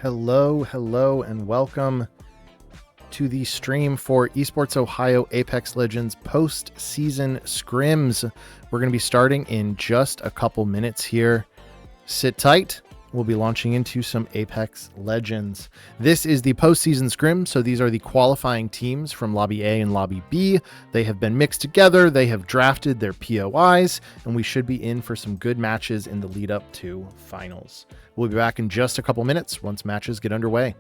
Hello, and welcome to the stream for Esports Ohio Apex Legends post-season scrims. We're going to be starting in just a couple minutes here. Sit tight. We'll be launching into some Apex Legends. This is the postseason scrim, so these are the qualifying teams from Lobby A and Lobby B. They have been mixed together, they have drafted their POIs, and we should be in for some good matches in the lead up to finals. We'll be back in just a couple minutes once matches get underway.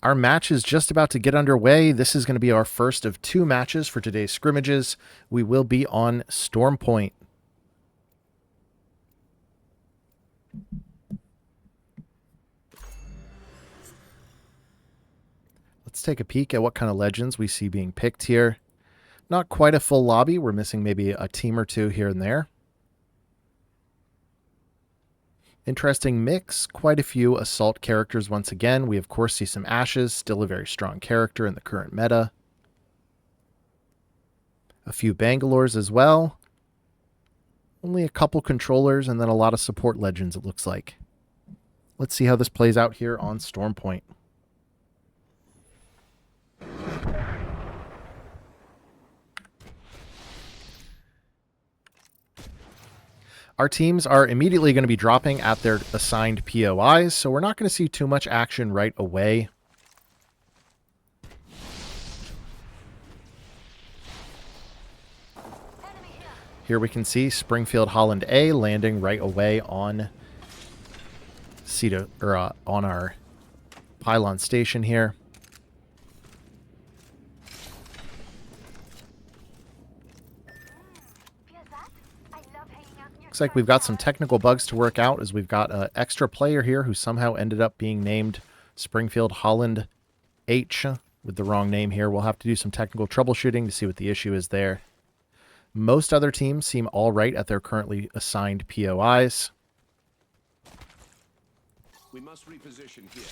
Our match is just about to get underway. This is going to be our first of two matches for today's scrimmages. We will be on Storm Point. Let's take a peek at what kind of legends we see being picked here. Not quite a full lobby. We're missing maybe a team or two here and there. Interesting mix, quite a few Assault characters once again. We of course see some Ashes, still a very strong character in the current meta. A few Bangalores as well. Only a couple controllers and then a lot of support legends it looks like. Let's see how this plays out here on Storm Point. Our teams are immediately going to be dropping at their assigned POIs, so we're not going to see too much action right away. Here we can see Springfield Holland A landing right away on on our pylon station here. Looks like we've got some technical bugs to work out as we've got an extra player here who somehow ended up being named Springfield Holland H with the wrong name here. We'll have to do some technical troubleshooting to see what the issue is there. Most other teams seem all right at their currently assigned POIs. We must reposition here.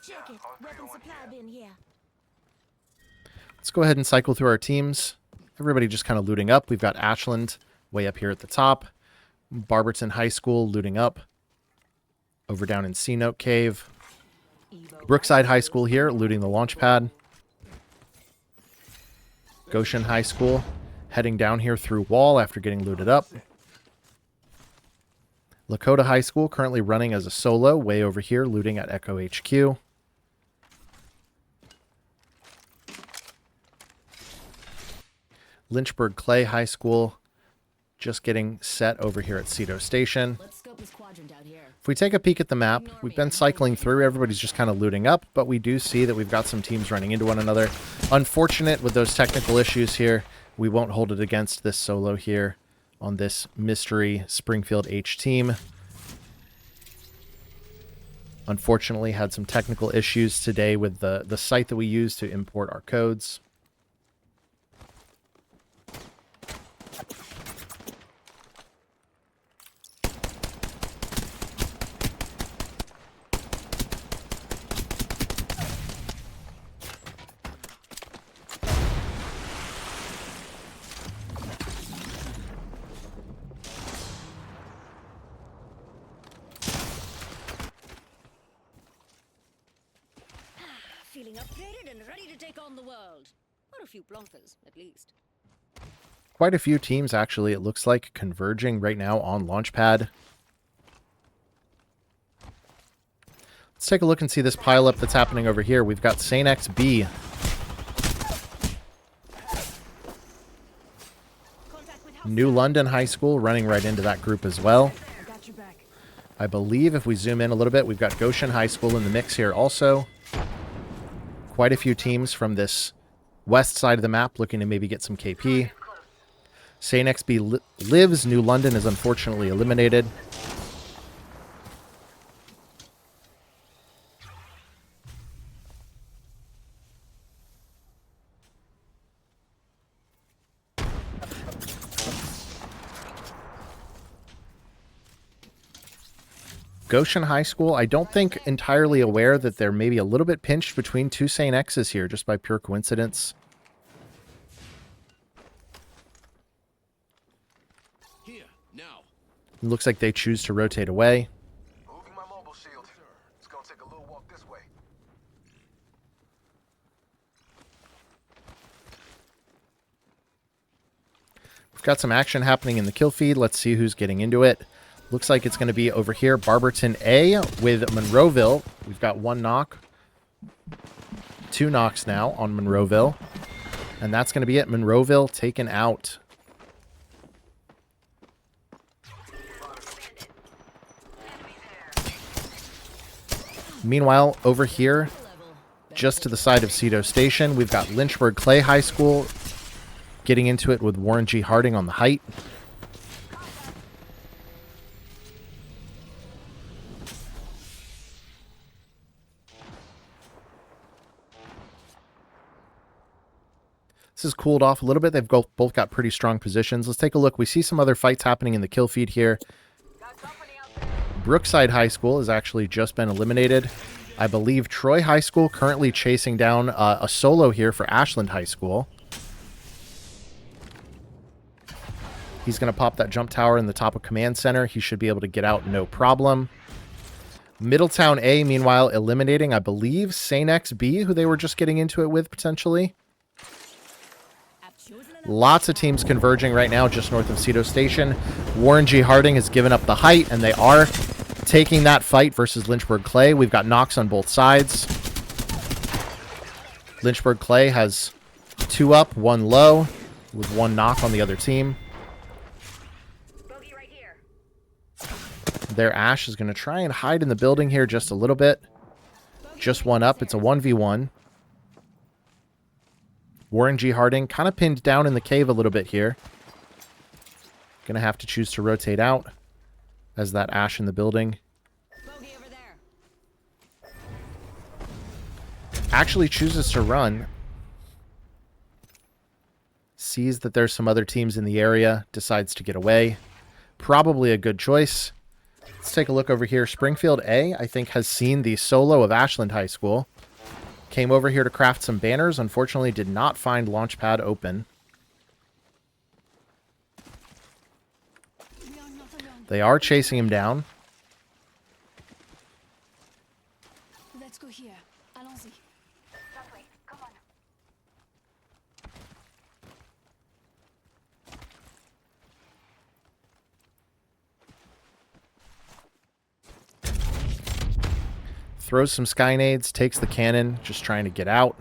Check it. Weapon supply bin here. Let's go ahead and cycle through our teams. Everybody just kind of looting up. We've got Ashland way up here at the top. Barberton High School looting up. Over down in C Note Cave. Brookside High School here looting the launch pad. Goshen High School heading down here through wall after getting looted up. Lakota High School currently running as a solo way over here, looting at Echo HQ. Lynchburg Clay High School just getting set over here at Cedo Station. Let's scope this quadrant out here. If we take a peek at the map, we've been cycling through. Everybody's just kind of looting up, but we do see that we've got some teams running into one another. Unfortunate with those technical issues here. We won't hold it against this solo here on this mystery Springfield H team. Unfortunately, had some technical issues today with the site that we use to import our codes. Feeling upgraded and ready to take on the world. Or a few blonkers, at least. Quite a few teams, actually, it looks like, converging right now on Launchpad. Let's take a look and see this pileup that's happening over here. We've got St. X B. New London High School running right into that group as well. I believe if we zoom in a little bit, we've got Goshen High School in the mix here also. Quite a few teams from this west side of the map looking to maybe get some KP. St. XB lives. New London is unfortunately eliminated. Goshen High School, I don't think entirely aware that they're maybe a little bit pinched between two St. X's here, just by pure coincidence. Here, now. It looks like they choose to rotate away. Moving my mobile shield. It's gonna take a little walk this way. We've got some action happening in the kill feed. Let's see who's getting into it. Looks like it's going to be over here, Barberton A with Monroeville. We've got one knock. 2 knocks now on Monroeville. And that's going to be it. Monroeville taken out. Meanwhile, over here, just to the side of Cedo Station, we've got Lynchburg Clay High School getting into it with Warren G. Harding on the height. This has cooled off a little bit. They've both got pretty strong positions. Let's take a look. We see some other fights happening in the kill feed here. Brookside High School has actually just been eliminated. I believe Troy High School currently chasing down a solo here for Ashland High School. He's going to pop that jump tower in the top of Command Center. He should be able to get out no problem. Middletown A, meanwhile, eliminating, I believe, St. X B, who they were just getting into it with, potentially. Lots of teams converging right now just north of Cedo Station. Warren G. Harding has given up the height, and they are taking that fight versus Lynchburg Clay. We've got knocks on both sides. Lynchburg Clay has 2 up, 1 low, with 1 knock on the other team. Their Ash is going to try and hide in the building here just a little bit. Just 1 up. It's a 1v1. Warren G. Harding kind of pinned down in the cave a little bit here. Going to have to choose to rotate out as that Ash in the building. Actually chooses to run. Sees that there's some other teams in the area. Decides to get away. Probably a good choice. Let's take a look over here. Springfield A, I think, has seen the solo of Ashland High School. Came over here to craft some banners. Unfortunately, did not find Launchpad open. They are chasing him down. Let's go here. Allons-y. Come on. throws some skynades, takes the cannon, just trying to get out.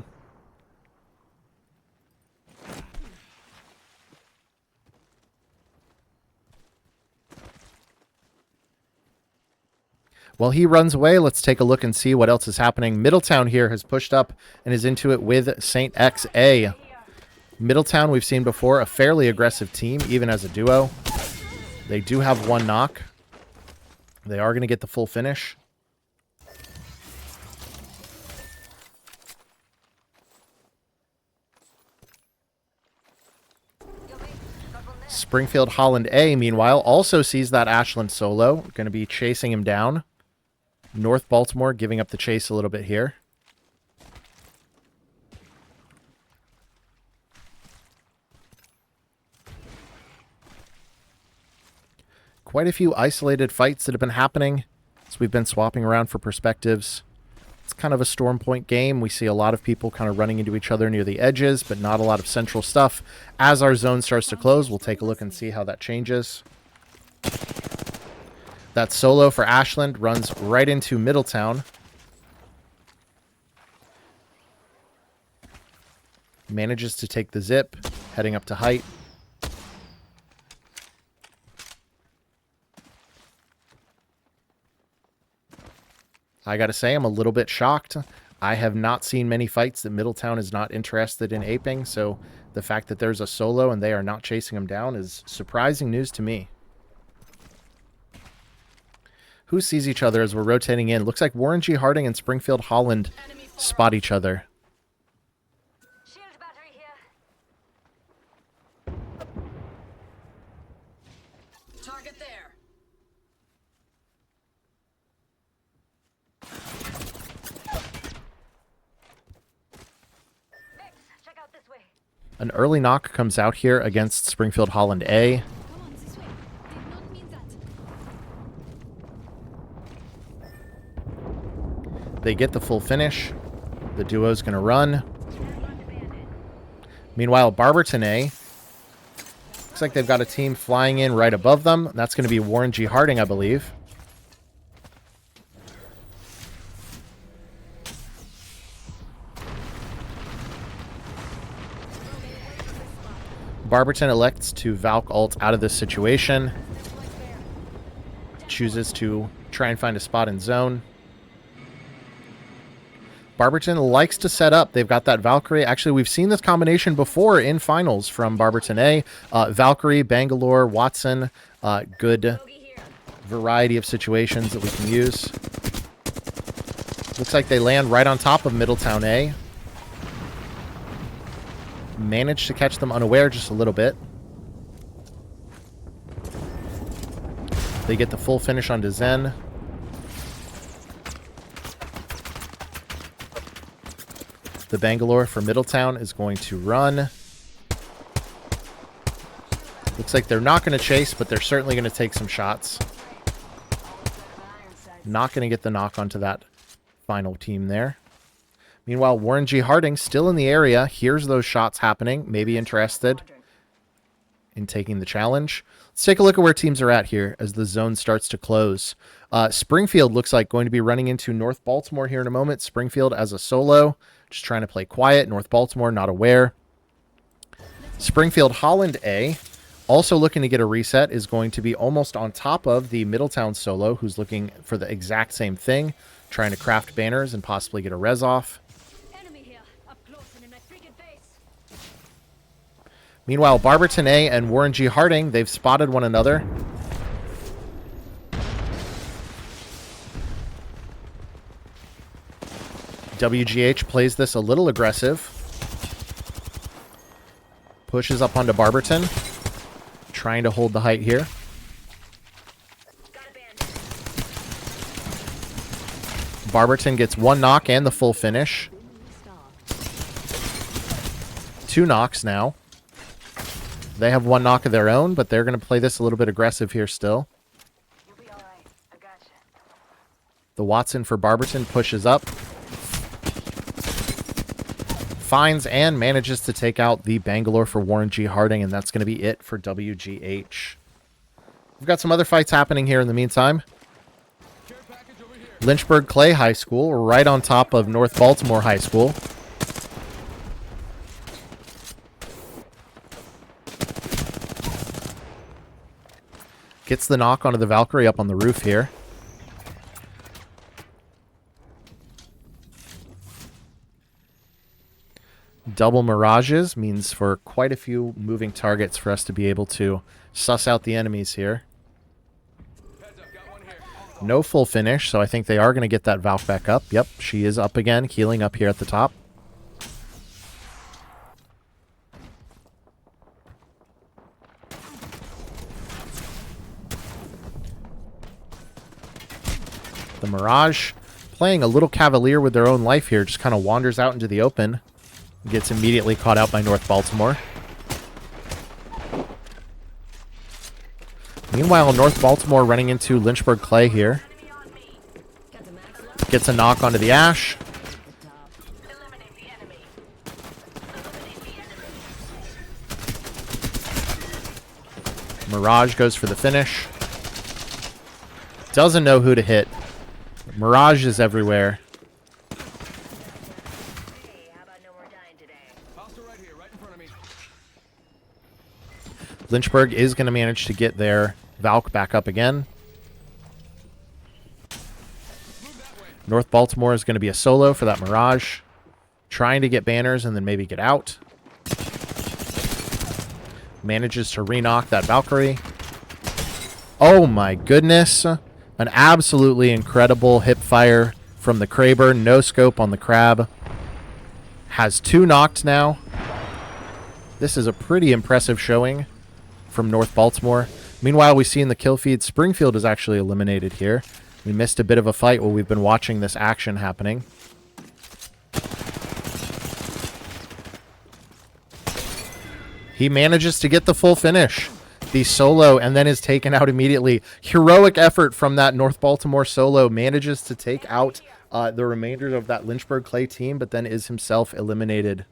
While he runs away, let's take a look and see what else is happening. Middletown here has pushed up and is into it with Saint XA. Middletown, we've seen before, a fairly aggressive team, even as a duo. They do have one knock. They are going to get the full finish. Springfield Holland A, meanwhile, also sees that Ashland solo. Going to be chasing him down. North Baltimore giving up the chase a little bit here. Quite a few isolated fights that have been happening as we've been swapping around for perspectives. It's kind of a Storm Point game. We see a lot of people kind of running into each other near the edges, but not a lot of central stuff. As our zone starts to close, we'll take a look and see how that changes. That solo for Ashland runs right into Middletown. Manages to take the zip, heading up to height. I gotta say, I'm a little bit shocked. I have not seen many fights that Middletown is not interested in aping, so the fact that there's a solo and they are not chasing him down is surprising news to me. Who sees each other as we're rotating in? Looks like Warren G. Harding and Springfield Holland spot each other. Shield battery here. Target there. Vex, check out this way. An early knock comes out here against Springfield Holland A. Come on, this way. Did not mean that. They get the full finish. The duo's going to run. Meanwhile, Barberton A. Looks like they've got a team flying in right above them. That's going to be Warren G. Harding, I believe. Barberton elects to Valk ult out of this situation. Chooses to try and find a spot in zone. Barberton likes to set up. They've got that Valkyrie. Actually, we've seen this combination before in finals from Barberton A. Valkyrie, Bangalore, Watson. Good variety of situations that we can use. Looks like they land right on top of Middletown A. Managed to catch them unaware just a little bit. They get the full finish onto Zen. The Bangalore for Middletown is going to run. Looks like they're not going to chase, but they're certainly going to take some shots. Not going to get the knock onto that final team there. Meanwhile, Warren G. Harding still in the area. Here's those shots happening. Maybe interested in taking the challenge. Let's take a look at where teams are at here as the zone starts to close. Springfield looks like going to be running into North Baltimore here in a moment. Springfield as a solo. Just trying to play quiet. North Baltimore not aware. Springfield Holland A, also looking to get a reset, is going to be almost on top of the Middletown solo, who's looking for the exact same thing, trying to craft banners and possibly get a res off. Enemy here, up close and in my frigate base. Meanwhile, Barberton A and Warren G. Harding, they've spotted one another. WGH plays this a little aggressive. Pushes up onto Barberton. Trying to hold the height here. Got a band. Barberton gets one knock and the full finish. 2 knocks now. They have 1 knock of their own, but they're going to play this a little bit aggressive here still. You'll be all right. I gotcha. The Watson for Barberton pushes up. Finds and manages to take out the Bangalore for Warren G. Harding, and that's going to be it for WGH. We've got some other fights happening here in the meantime. Lynchburg Clay High School, right on top of North Baltimore High School. Gets the knock onto the Valkyrie up on the roof here. Double mirages means for quite a few moving targets for us to be able to suss out the enemies here. No full finish, so I think they are going to get that Valk back up. Yep, she is up again, healing up here at the top. The Mirage playing a little cavalier with their own life here, just kind of wanders out into the open. Gets immediately caught out by North Baltimore. Meanwhile, North Baltimore running into Lynchburg Clay here. Gets a knock onto the Ash. Mirage goes for the finish. Doesn't know who to hit. Mirage is everywhere. Lynchburg is going to manage to get their Valk back up again. North Baltimore is going to be a solo for that Mirage. Trying to get banners and then maybe get out. Manages to re-knock that Valkyrie. Oh my goodness. An absolutely incredible hip fire from the Kraber. No scope on the Crab. Has 2 knocked now. This is a pretty impressive showing from North Baltimore. Meanwhile, we see in the kill feed, Springfield is actually eliminated here. We missed a bit of a fight while we've been watching this action happening. He manages to get the full finish. The solo, and then is taken out immediately. Heroic effort from that North Baltimore solo. Manages to take out the remainder of that Lynchburg Clay team, but then is himself eliminated.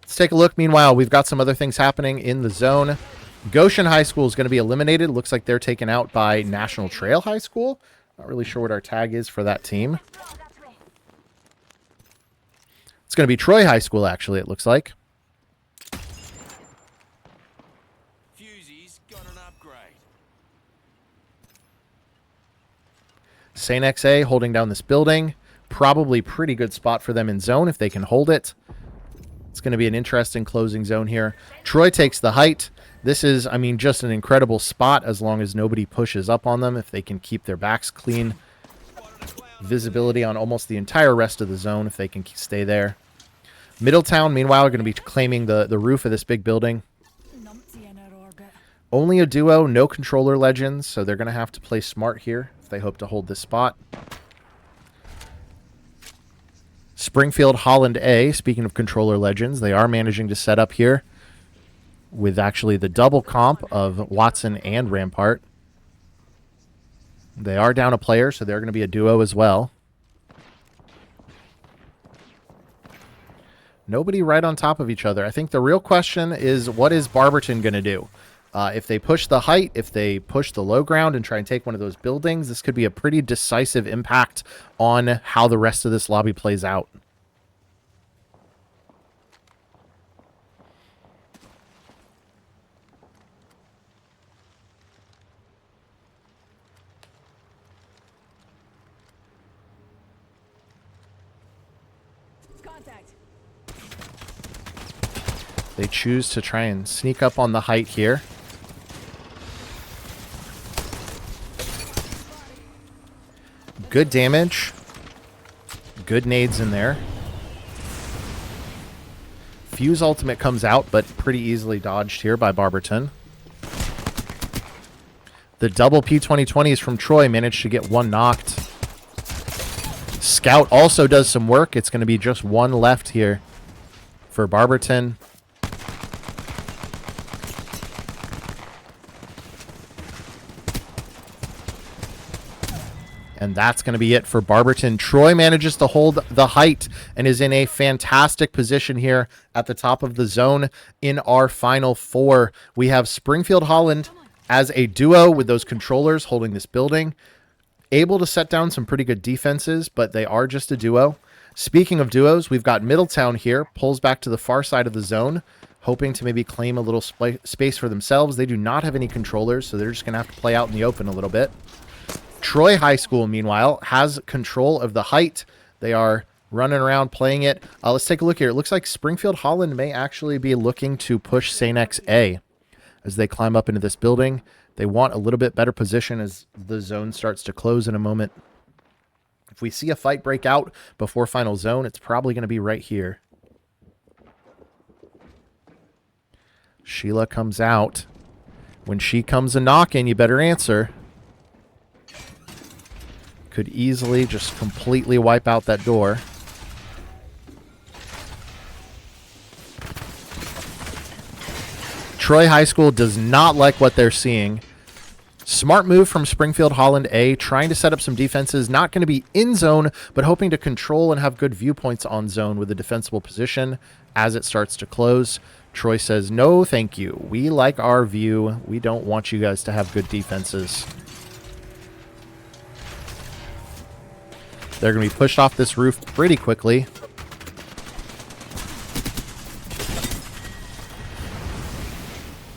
Let's take a look. Meanwhile, we've got some other things happening in the zone. Goshen High School is going to be eliminated. Looks like they're taken out by National Trail High School. Not really sure what our tag is for that team. It's going to be Troy High School, actually, it looks like. Fusey's got an upgrade. Saint XA holding down this building. Probably pretty good spot for them in zone if they can hold it. It's going to be an interesting closing zone here. Troy takes the height. This is, I mean, just an incredible spot as long as nobody pushes up on them. If they can keep their backs clean. Visibility on almost the entire rest of the zone if they can stay there. Middletown, meanwhile, are going to be claiming the roof of this big building. Only a duo, no controller legends, so they're going to have to play smart here if they hope to hold this spot. Springfield Holland A, speaking of controller legends, they are managing to set up here with actually the double comp of Watson and Rampart. They are down a player, so they're going to be a duo as well. Nobody right on top of each other. I think the real question is, what is Barberton going to do? If they push the height, if they push the low ground and try and take one of those buildings, this could be a pretty decisive impact on how the rest of this lobby plays out. Contact. They choose to try and sneak up on the height here. Good damage. Good nades in there. Fuse ultimate comes out, but pretty easily dodged here by Barberton. The double P2020s from Troy managed to get one knocked. Scout also does some work. It's going to be just one left here for Barberton. And that's going to be it for Barberton. Troy manages to hold the height and is in a fantastic position here at the top of the zone in our final 4. We have Springfield Holland as a duo with those controllers holding this building. able to set down some pretty good defenses, but they are just a duo. Speaking of duos, we've got Middletown here, pulls back to the far side of the zone, hoping to maybe claim a little space for themselves. They do not have any controllers, so they're just going to have to play out in the open a little bit. Troy High School, meanwhile, has control of the height. They are running around playing it. Let's take a look here. It looks like Springfield Holland may actually be looking to push St. X A as they climb up into this building. They want a little bit better position as the zone starts to close in a moment. If we see a fight break out before final zone, it's probably going to be right here. Sheila comes out. When she comes a knocking, you better answer. Could easily just completely wipe out that door. Troy High School does not like what they're seeing. Smart move from Springfield Holland A, trying to set up some defenses. Not going to be in zone, but hoping to control and have good viewpoints on zone with a defensible position as it starts to close. Troy says, no, thank you. We like our view. We don't want you guys to have good defenses. They're going to be pushed off this roof pretty quickly.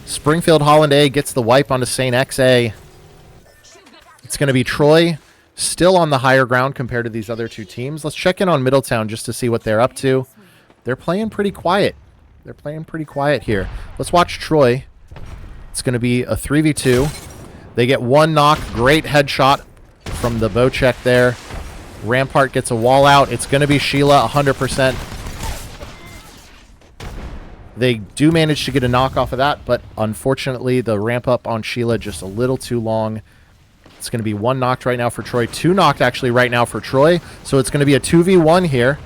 Springfield Holland A gets the wipe onto St. X A. It's going to be Troy, still on the higher ground compared to these other two teams. Let's check in on Middletown just to see what they're up to. They're playing pretty quiet. They're playing pretty quiet here. Let's watch Troy. It's going to be a 3v2. They get one knock. Great headshot from the bow check there. Rampart gets a wall out. It's going to be Sheila 100%. They do manage to get a knock off of that, but unfortunately the ramp up on Sheila just a little too long. It's going to be one knocked right now for Troy. Two knocked actually right now for Troy. So it's going to be a 2v1 here.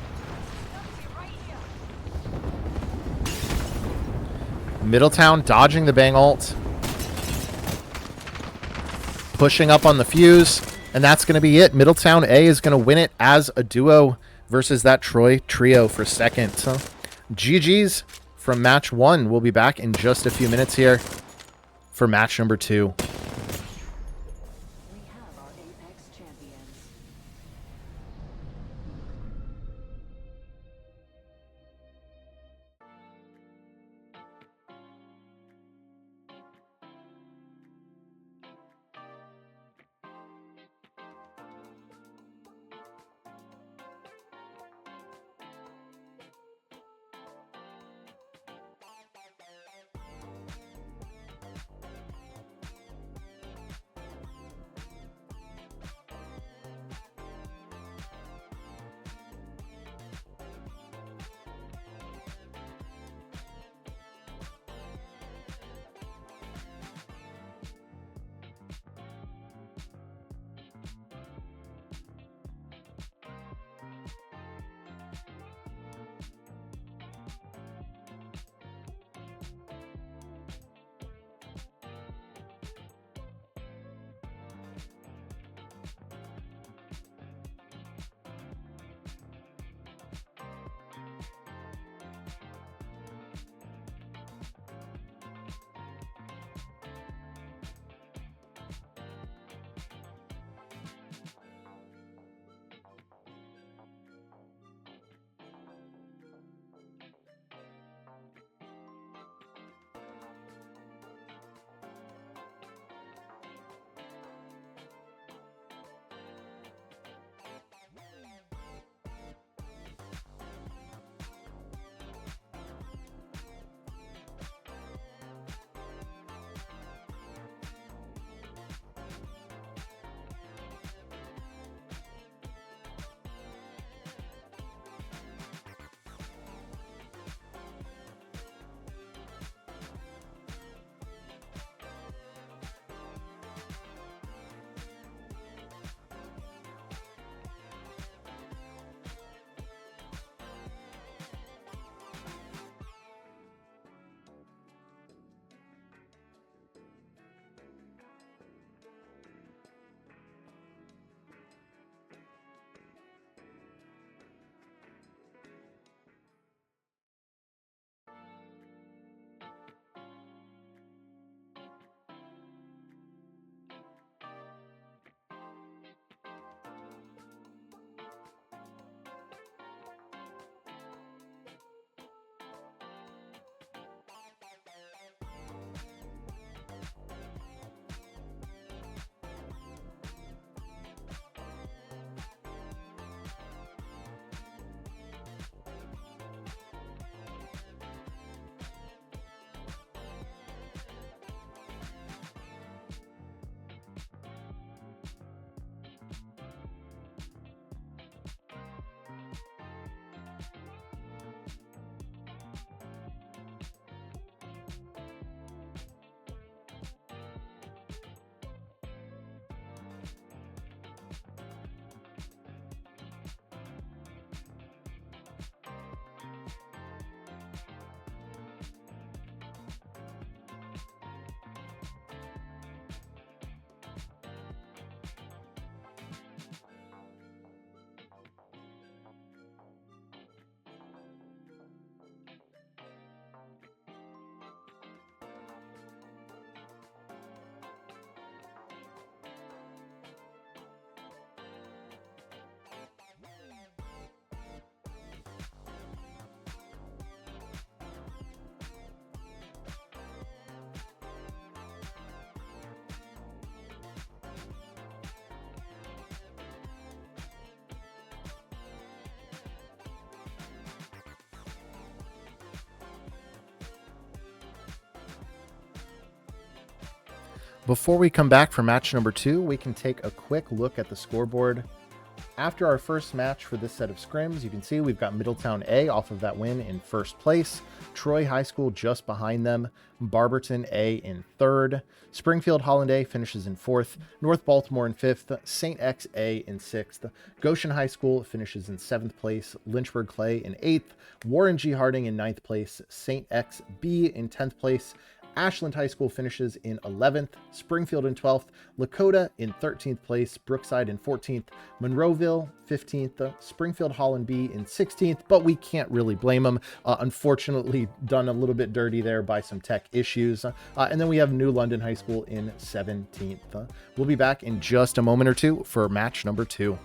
Middletown dodging the bang ult. Pushing up on the fuse. And that's going to be it. Middletown A is going to win it as a duo versus that Troy trio for second. So GG's from match one. We'll be back in just a few minutes here for match number 2. We have our Apex champions. Before we come back for match number 2, we can take a quick look at the scoreboard. After our first match for this set of scrims, you can see we've got Middletown A off of that win in first place, Troy High School just behind them, Barberton A in third, Springfield Holland A finishes in fourth, North Baltimore in fifth, St. X A in sixth, Goshen High School finishes in seventh place, Lynchburg Clay in eighth, Warren G. Harding in ninth place, St. X B in 10th place, Ashland High School finishes in 11th, Springfield in 12th, Lakota in 13th place, Brookside in 14th, Monroeville 15th, Springfield Holland B in 16th, but we can't really blame them. Unfortunately, done a little bit dirty there by some tech issues. And then we have New London High School in 17th. We'll be back in just a moment or two for match number 2.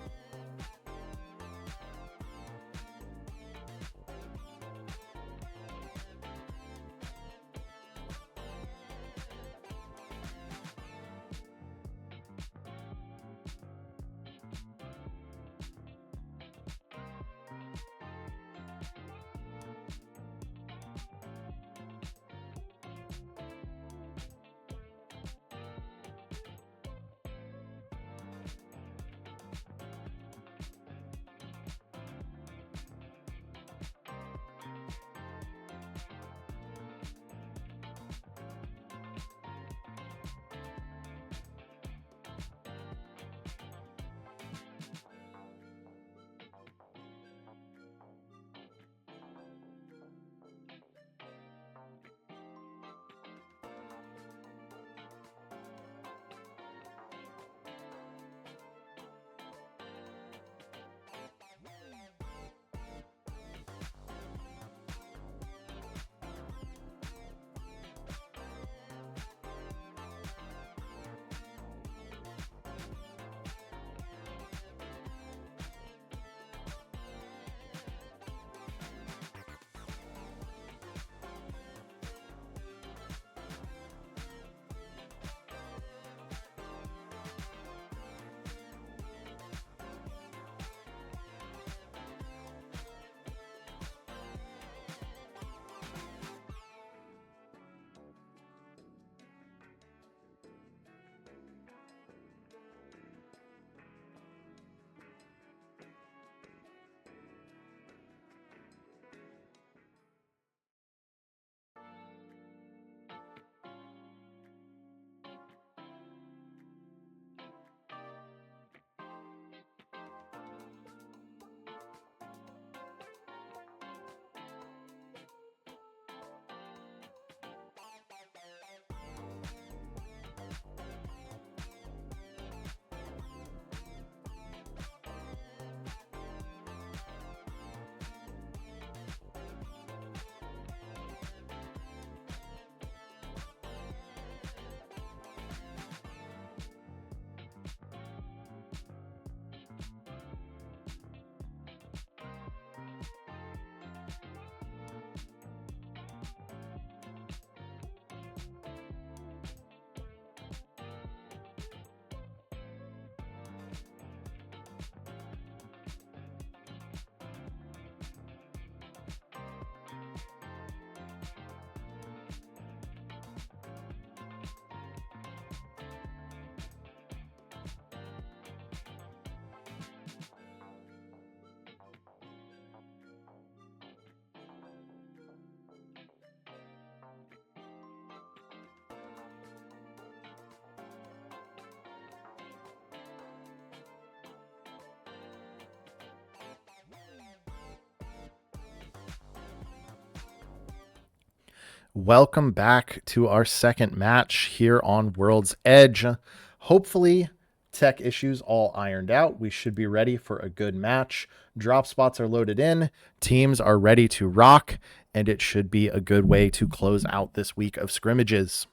Welcome back to our second match here on World's Edge. Hopefully, tech issues all ironed out. We should be ready for a good match. Drop spots are loaded in. Teams are ready to rock, and it should be a good way to close out this week of scrimmages.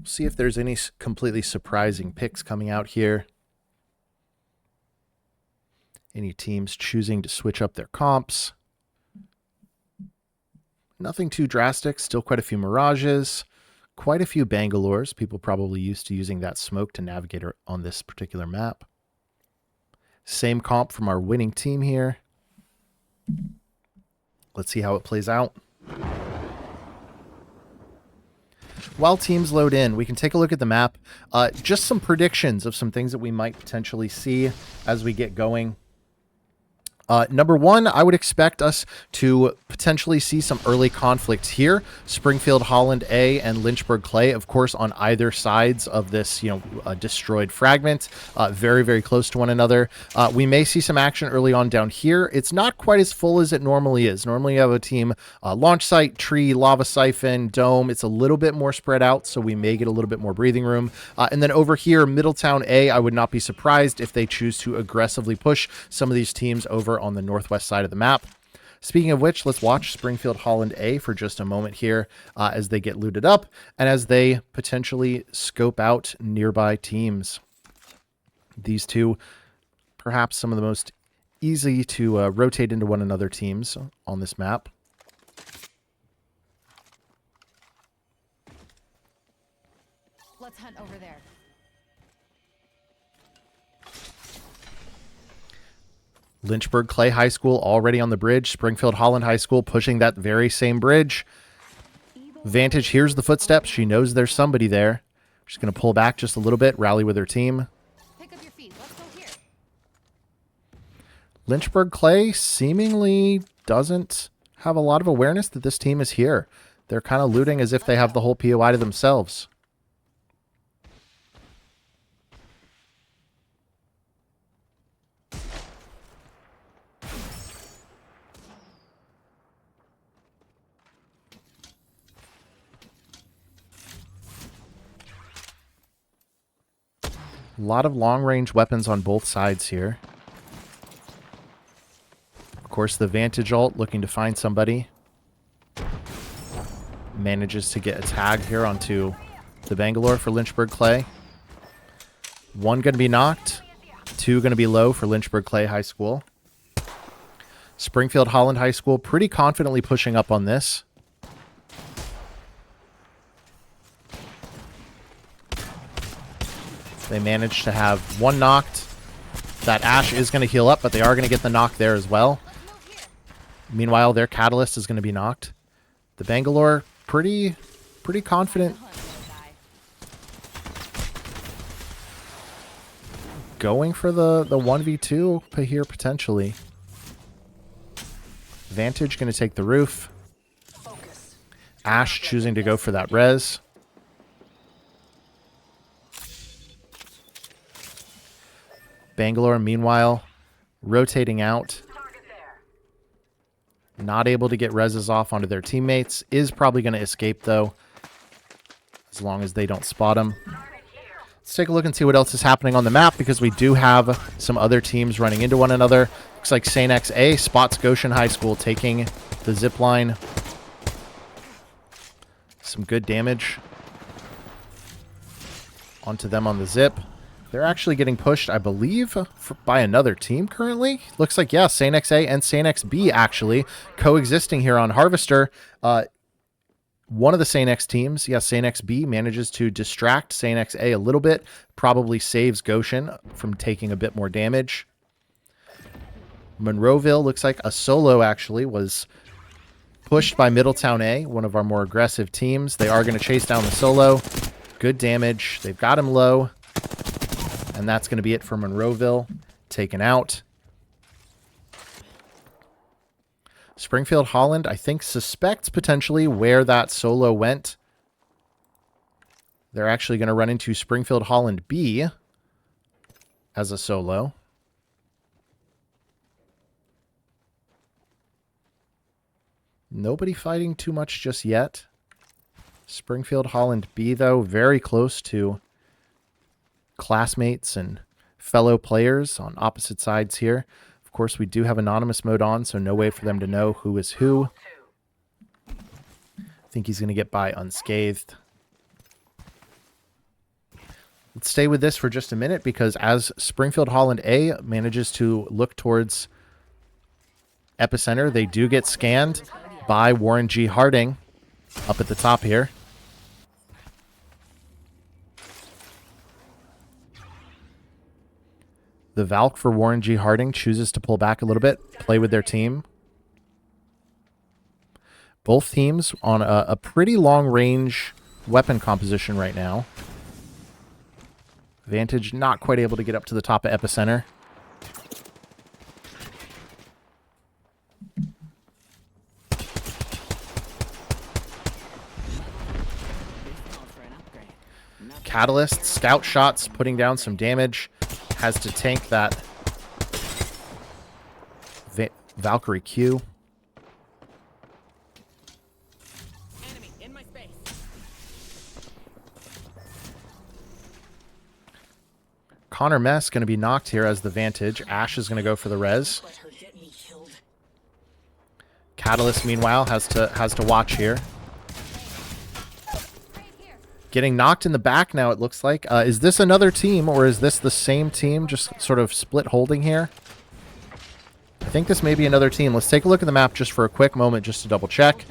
See if there's any completely surprising picks coming out here. Any teams choosing to switch up their comps. Nothing too drastic. Still quite a few Mirages. Quite a few Bangalores. People probably used to using that smoke to navigate on this particular map. Same comp from our winning team here. Let's see how it plays out. While teams load in, we can take a look at the map. Just some predictions of some things that we might potentially see as we get going. Number one, I would expect us to potentially see some early conflicts here. Springfield Holland A and Lynchburg Clay, of course, on either sides of this, destroyed fragment, very, very close to one another. We may see some action early on down here. It's not quite as full as it normally is. Normally you have a team launch site, tree, lava siphon, dome. It's a little bit more spread out, so we may get a little bit more breathing room. And then over here, Middletown A, I would not be surprised if they choose to aggressively push some of these teams over on the northwest side of the map. Speaking of which, let's watch Springfield Holland A for just a moment here as they get looted up and as they potentially scope out nearby teams. These two, perhaps some of the most easy to rotate into one another teams on this map. Let's hunt over there. Lynchburg Clay High School already on the bridge. Springfield Holland High School pushing that very same bridge. Vantage hears the footsteps. She knows there's somebody there. She's going to pull back just a little bit, rally with her team. Pick up your feet. Let's go here. Lynchburg Clay seemingly doesn't have a lot of awareness that this team is here. They're kind of looting as if they have the whole POI to themselves. A lot of long-range weapons on both sides here. Of course, the Vantage ult looking to find somebody. Manages to get a tag here onto the Bangalore for Lynchburg Clay. One going to be knocked. Two going to be low for Lynchburg Clay High School. Springfield Holland High School pretty confidently pushing up on this. They managed to have one knocked. That Ash is going to heal up, but they are going to get the knock there as well. Meanwhile, their Catalyst is going to be knocked. The Bangalore, pretty confident. Going for the 1v2 here, potentially. Vantage going to take the roof. Ash choosing to go for that res. Bangalore, meanwhile, rotating out. Not able to get reses off onto their teammates. Is probably going to escape, though, as long as they don't spot him. Let's take a look and see what else is happening on the map, because we do have some other teams running into one another. Looks like St. X A spots Goshen High School taking the zip line. Some good damage onto them on the zip. They're actually getting pushed, I believe, by another team currently. Looks like, yeah, St. XA and St. XB actually coexisting here on Harvester. One of the St. X teams, yeah, St. XB, manages to distract St. XA a little bit. Probably saves Goshen from taking a bit more damage. Monroeville looks like a solo actually was pushed by Middletown A, one of our more aggressive teams. They are going to chase down the solo. Good damage. They've got him low. And that's going to be it for Monroeville. Taken out. Springfield Holland, I think, suspects potentially where that solo went. They're actually going to run into Springfield Holland B as a solo. Nobody fighting too much just yet. Springfield Holland B, though, very close to classmates and fellow players on opposite sides here. Of course, we do have anonymous mode on, so no way for them to know who is who. I think he's going to get by unscathed. Let's stay with this for just a minute, because as Springfield Holland A manages to look towards Epicenter, they do get scanned by Warren G. Harding up at the top here. The Valk for Warren G. Harding chooses to pull back a little bit, play with their team. Both teams on a pretty long-range weapon composition right now. Vantage not quite able to get up to the top of Epicenter. Catalyst, scout shots, putting down some damage. Has to tank that Valkyrie Q. Enemy in my space. Connor Mess going to be knocked here as the Vantage. Ash is going to go for the res. Let her get me killed. Catalyst, meanwhile, has to watch here. Right here. Getting knocked in the back now, it looks like. Is this another team, or is this the same team just sort of split holding here? I think this may be another team. Let's take a look at the map just for a quick moment just to double check.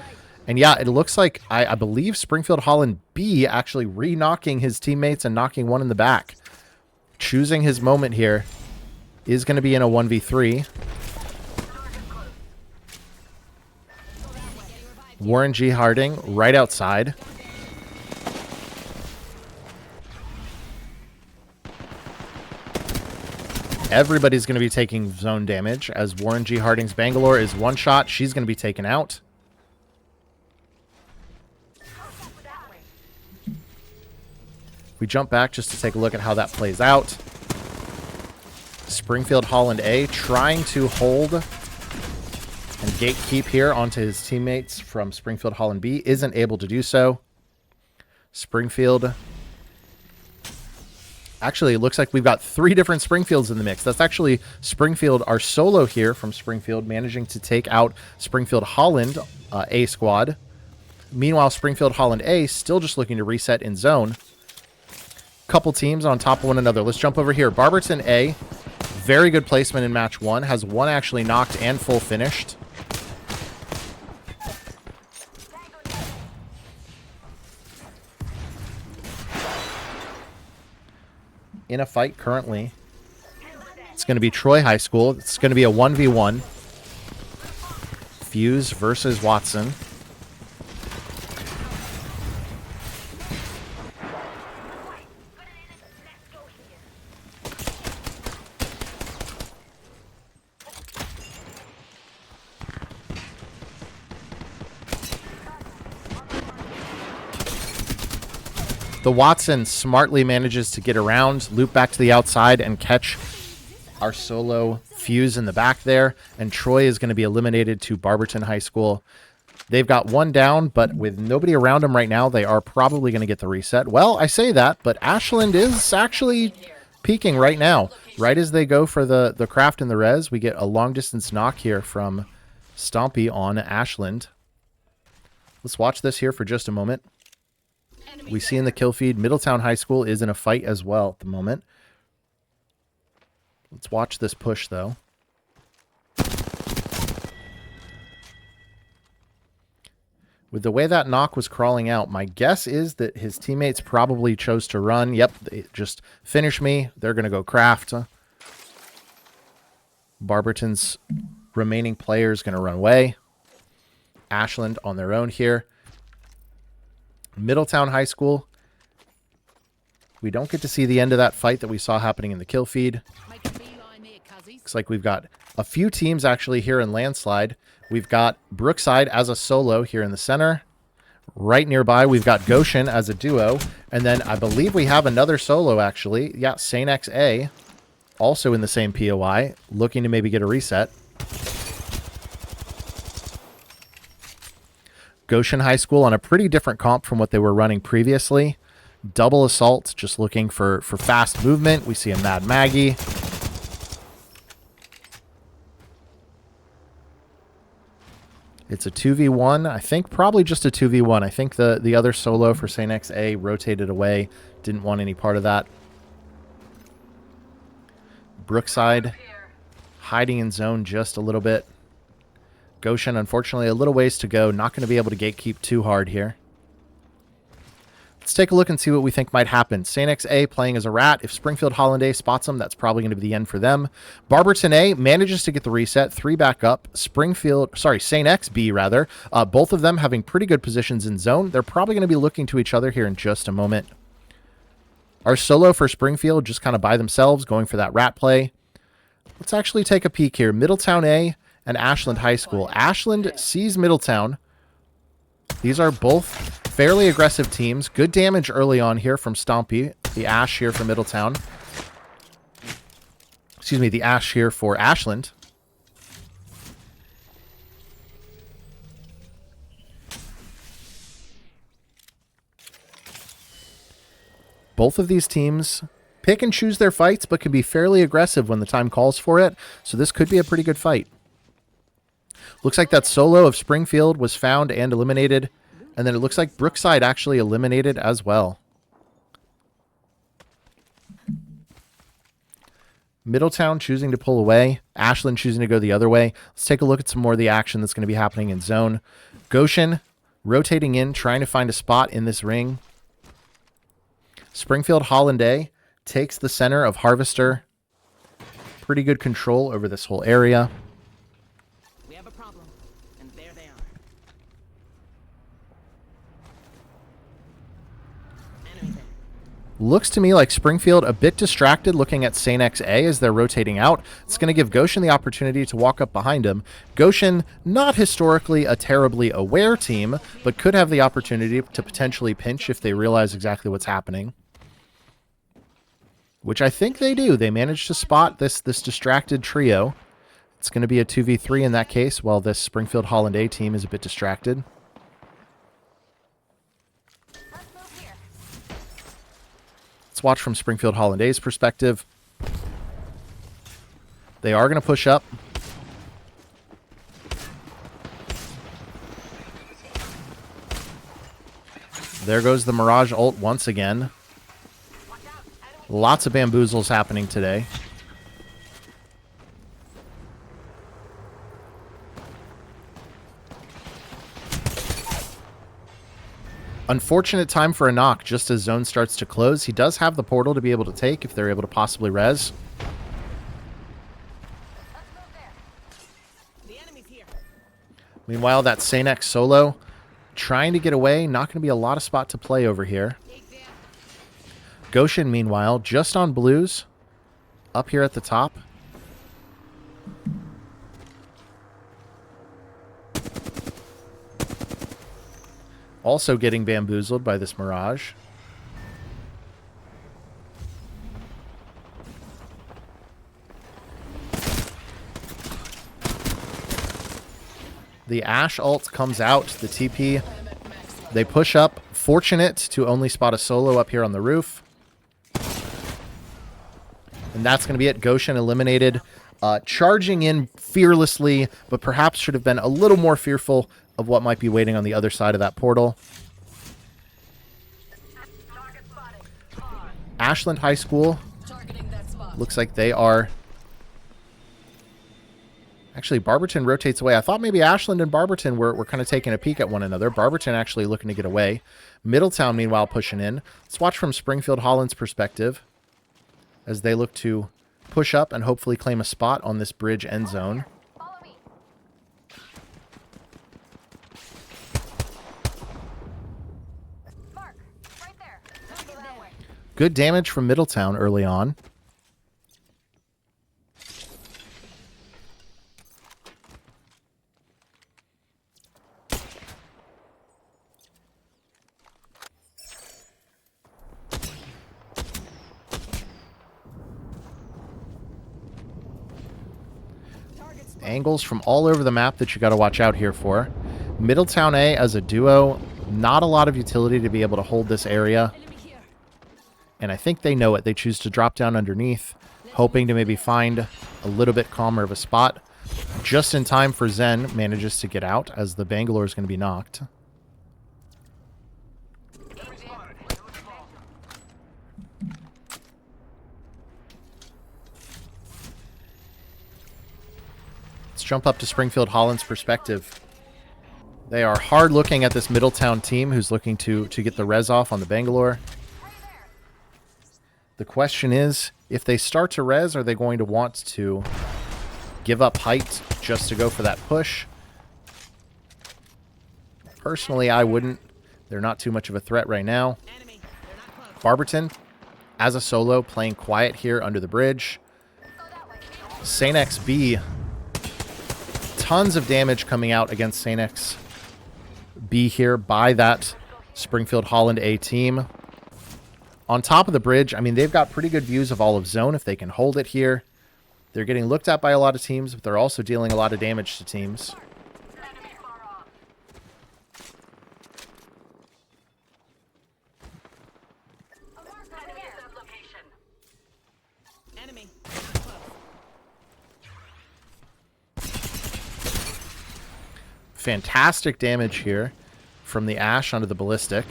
And yeah, it looks like, I believe Springfield Holland B actually re-knocking his teammates and knocking one in the back. Choosing his moment here is going to be in a 1v3. Warren G. Harding right outside. Everybody's going to be taking zone damage as Warren G. Harding's Bangalore is one shot. She's going to be taken out. We jump back just to take a look at how that plays out. Springfield Holland A trying to hold and gatekeep here onto his teammates from Springfield Holland B. Isn't able to do so. Springfield. Actually, it looks like we've got 3 different Springfields in the mix. That's actually Springfield, our solo here from Springfield, managing to take out Springfield Holland A squad. Meanwhile, Springfield Holland A still just looking to reset in zone. Couple teams on top of one another. Let's jump over here. Barberton A, very good placement in match 1. Has one actually knocked and full finished. In a fight currently. It's going to be Troy High School. It's going to be a 1v1. Fuse versus Watson. The Watson smartly manages to get around, loop back to the outside, and catch our solo Fuse in the back there. And Troy is going to be eliminated to Barberton High School. They've got one down, but with nobody around them right now, they are probably going to get the reset. Well, I say that, but Ashland is actually peaking right now. Right as they go for the craft and the res, we get a long-distance knock here from Stompy on Ashland. Let's watch this here for just a moment. We see in the kill feed, Middletown High School is in a fight as well at the moment. Let's watch this push, though. With the way that knock was crawling out, my guess is that his teammates probably chose to run. Yep, they just finish me. They're going to go craft. Barberton's remaining players going to run away. Ashland on their own here. Middletown High School. We don't get to see the end of that fight that we saw happening in the kill feed. Looks like we've got a few teams actually here in Landslide. We've got Brookside as a solo here in the center. Right nearby, we've got Goshen as a duo. And then I believe we have another solo actually. Yeah, Saint XA, also in the same POI, looking to maybe get a reset. Goshen High School on a pretty different comp from what they were running previously. Double assault, just looking for fast movement. We see a Mad Maggie. It's a 2v1. I think probably just a 2v1. I think the other solo for Saint XA rotated away. Didn't want any part of that. Brookside hiding in zone just a little bit. Goshen, unfortunately, a little ways to go. Not going to be able to gatekeep too hard here. Let's take a look and see what we think might happen. St. X A playing as a rat. If Springfield Holland A spots them, that's probably going to be the end for them. Barberton A manages to get the reset. 3 back up. St. X B, rather. Both of them having pretty good positions in zone. They're probably going to be looking to each other here in just a moment. Our solo for Springfield just kind of by themselves, going for that rat play. Let's actually take a peek here. Middletown A and Ashland High School. Ashland sees Middletown. These are both fairly aggressive teams. Good damage early on here from Stompy. The Ash here for Middletown. Excuse me, the Ash here for Ashland. Both of these teams pick and choose their fights, but can be fairly aggressive when the time calls for it. So this could be a pretty good fight. Looks like that solo of Springfield was found and eliminated. And then it looks like Brookside actually eliminated as well. Middletown choosing to pull away. Ashland choosing to go the other way. Let's take a look at some more of the action that's going to be happening in zone. Goshen rotating in, trying to find a spot in this ring. Springfield Holland A takes the center of Harvester. Pretty good control over this whole area. We have a problem, and there they are. Enemy there. Looks to me like Springfield a bit distracted looking at St. X A as they're rotating out. It's going to give Goshen the opportunity to walk up behind him. Goshen, not historically a terribly aware team, but could have the opportunity to potentially pinch if they realize exactly what's happening. Which I think they do. They managed to spot this distracted trio. It's going to be a 2v3 in that case, while this Springfield Holland A team is a bit distracted. Let's watch from Springfield Holland A's perspective. They are going to push up. There goes the Mirage ult once again. Lots of bamboozles happening today. Unfortunate time for a knock just as zone starts to close. He does have the portal to be able to take if they're able to possibly res. The enemy's here. Meanwhile, that St. X solo trying to get away. Not going to be a lot of spot to play over here. Goshen, meanwhile, just on blues, up here at the top. Also getting bamboozled by this Mirage. The Ash ult comes out, the TP. They push up, fortunate to only spot a solo up here on the roof. And that's going to be it. Goshen eliminated. Charging in fearlessly, but perhaps should have been a little more fearful of what might be waiting on the other side of that portal. Ashland High School. Looks like they are... Actually, Barberton rotates away. I thought maybe Ashland and Barberton were kind of taking a peek at one another. Barberton actually looking to get away. Middletown, meanwhile, pushing in. Let's watch from Springfield Holland's perspective as they look to push up and hopefully claim a spot on this bridge end zone. Mark, right there. Don't go that way. Good damage from Middletown early on. Angles from all over the map that you got to watch out here for. Middletown A as a duo, not a lot of utility to be able to hold this area. And I think they know it. They choose to drop down underneath, hoping to maybe find a little bit calmer of a spot. Just in time for Zen manages to get out as the Bangalore is going to be knocked. jump up to Springfield Holland's perspective. They are hard looking at this Middletown team who's looking to get the res off on the Bangalore. The question is, if they start to res, are they going to want to give up height just to go for that push? Personally, I wouldn't. They're not too much of a threat right now. Enemy. They're not close. Barberton, as a solo, playing quiet here under the bridge. Saint XB, tons of damage coming out against Saint XB here by that Springfield Holland A team. On top of the bridge, I mean, they've got pretty good views of all of zone if they can hold it here. They're getting looked at by a lot of teams, but they're also dealing a lot of damage to teams. Enemy. They're not close. Fantastic damage here from the Ash onto the Ballistic.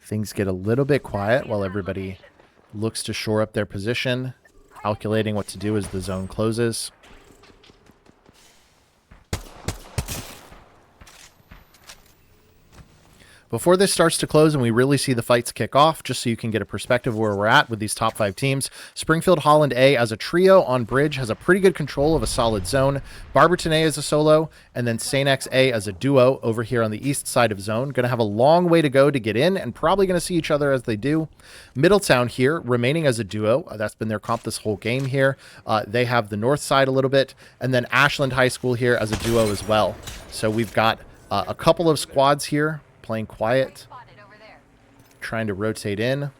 Things get a little bit quiet while everybody looks to shore up their position, calculating what to do as the zone closes. Before this starts to close and we really see the fights kick off, just so you can get a perspective of where we're at with these top 5 teams, Springfield Holland A as a trio on bridge has a pretty good control of a solid zone. Barberton A as a solo, and then Saint X A as a duo over here on the east side of zone. Going to have a long way to go to get in, and probably going to see each other as they do. Middletown here remaining as a duo. That's been their comp this whole game here. They have the north side a little bit, and then Ashland High School here as a duo as well. So we've got a couple of squads here playing quiet, trying to rotate in.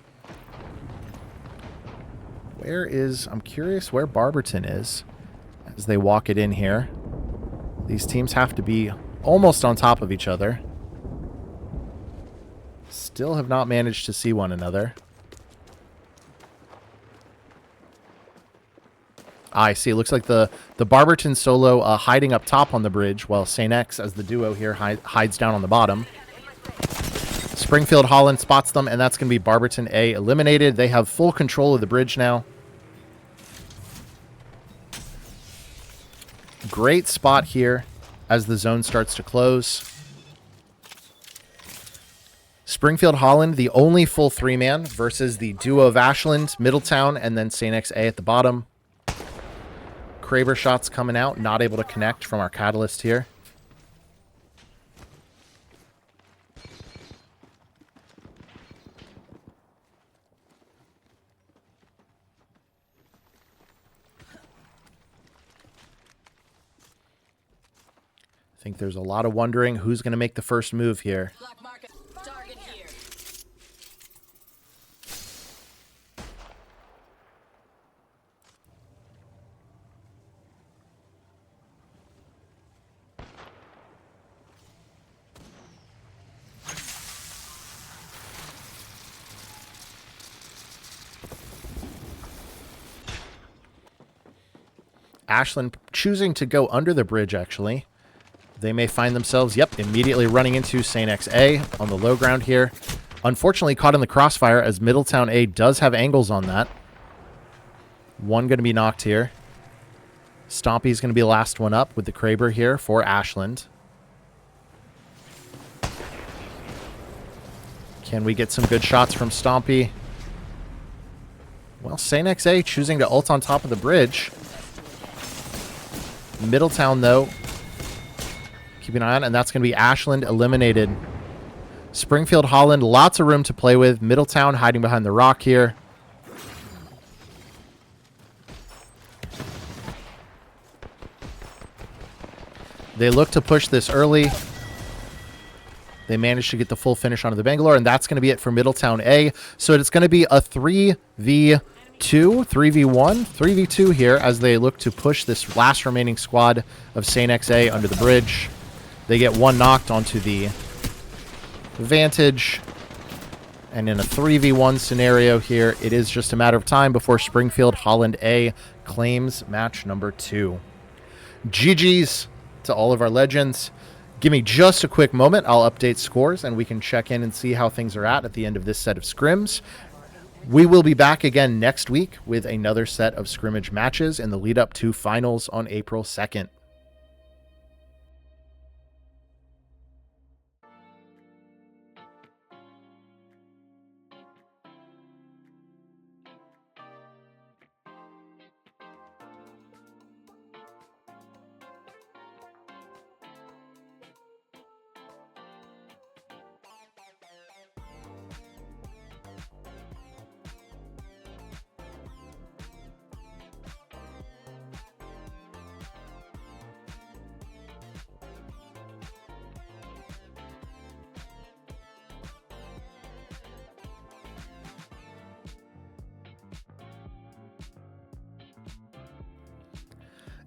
I'm curious where Barberton is as they walk it in here. These teams have to be almost on top of each other. Still have not managed to see one another. I see. It looks like the Barberton solo hiding up top on the bridge, while Saint X as the duo here hides down on the bottom. Springfield Holland spots them, and that's going to be Barberton A eliminated. They have full control of the bridge now. Great spot here as the zone starts to close. Springfield Holland, the only full 3-man versus the duo of Ashland, Middletown, and then Saint X A at the bottom. Kraber shots coming out, not able to connect from our Catalyst here. I think there's a lot of wondering who's going to make the first move here. Black market. Target here. Ashland choosing to go under the bridge, actually. They may find themselves, immediately running into Saint X A on the low ground here. Unfortunately, caught in the crossfire as Middletown A does have angles on that. One going to be knocked here. Stompy's going to be the last one up with the Kraber here for Ashland. Can we get some good shots from Stompy? Well, Saint X A choosing to ult on top of the bridge. Middletown, though, keep an eye on, and that's going to be Ashland eliminated. Springfield Holland, lots of room to play with. Middletown hiding behind the rock here. They look to push this early. They managed to get the full finish onto the Bangalore, and that's going to be it for Middletown A. So it's going to be a 3v2, 3v1, 3v2 here as they look to push this last remaining squad of Saint X A under the bridge. They get one knocked onto the Vantage. And in a 3v1 scenario here, it is just a matter of time before Springfield Holland A claims match number 2. GG's to all of our legends. Give me just a quick moment. I'll update scores and we can check in and see how things are at the end of this set of scrims. We will be back again next week with another set of scrimmage matches in the lead up to finals on April 2nd.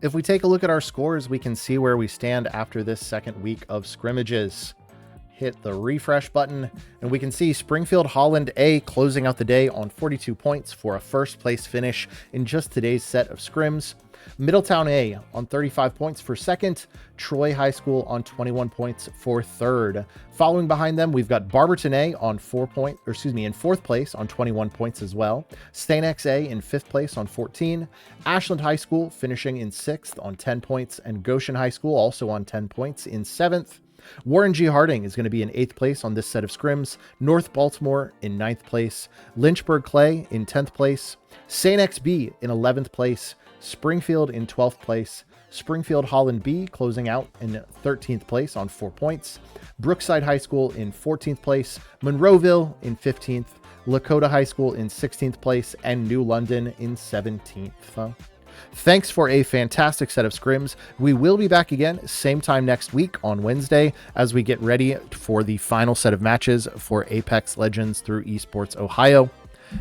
If we take a look at our scores, we can see where we stand after this second week of scrimmages. Hit the refresh button, and we can see Springfield Holland A closing out the day on 42 points for a first place finish in just today's set of scrims. Middletown A on 35 points for second. Troy High School on 21 points for third. Following behind them, we've got Barberton A on in fourth place on 21 points as well. Stanex A in fifth place on 14. Ashland High School finishing in sixth on 10 points, and Goshen High School also on 10 points in seventh. Warren G. Harding is going to be in 8th place on this set of scrims. North Baltimore in 9th place. Lynchburg Clay in 10th place. St. XB in 11th place. Springfield in 12th place. Springfield Holland B closing out in 13th place on 4 points. Brookside High School in 14th place. Monroeville in 15th. Lakota High School in 16th place. And New London in 17th. Thanks for a fantastic set of scrims. We will be back again same time next week on Wednesday as we get ready for the final set of matches for Apex Legends through Esports Ohio.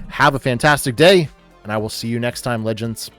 Have a fantastic day, and I will see you next time, Legends.